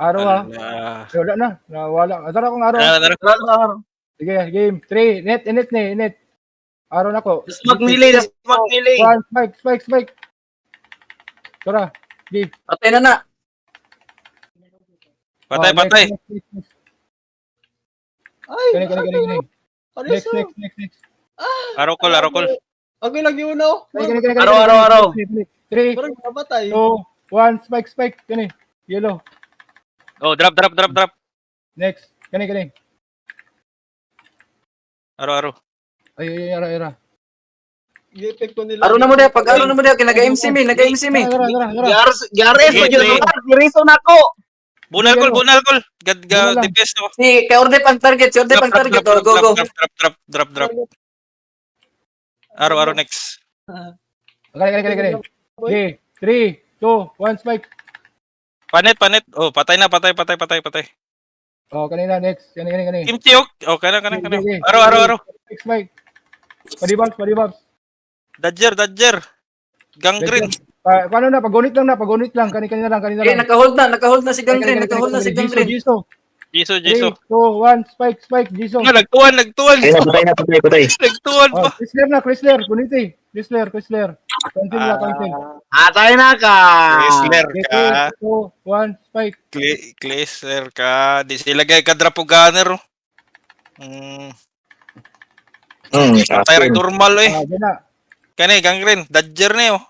Araw ha. Ala. Wala na. Nawala. Tara akong araw. Tara. Sige, game. 3. Net. Araw na ko. Magmili. Spike. Tara. Game. Patay na. Patay. Next. Ay, Kani. Next. Araw call. Ako lang yun, no? Kani. Araw. 3, Parang napatay. 2, 1. Spike. Kani. Yellow. Oh, drop. Next. Kani. Araw. Ay, ara. I-effect ko nila. Araw na mo dia, pag araw na mo dia nag-MC mi. Tara. Gyares mo jud. Reason ako. Bunal call. Gad Bunal lang. DPS ako. Si kay Orde pang target, Drop. Araw next. Kani. Okay. 3, 2, 1. Spike. Panet. Oh, patay na. Oh, kanina. Next. Kani. Kimchi. Oh, kana. Okay. Araw. Spike. Padibabs. Dodger. Gangrene. Paano na? Pagunit lang. Kanina lang. Naka-hold na si Gangrene. Jiso. 3, 2, 1. Spike. Jiso. Nagtuwan. Patay. Nagtuwan pa. Chrysler. Kuniti. Chrysler. Cancel. Atay na ka. Chrysler ka. 3, 2, 1. Spike. Chrysler ka. Di sila gay ka drop o gunner. Patay rin normal eh. Diyan na. Kani, gangrene. Dodger na yun.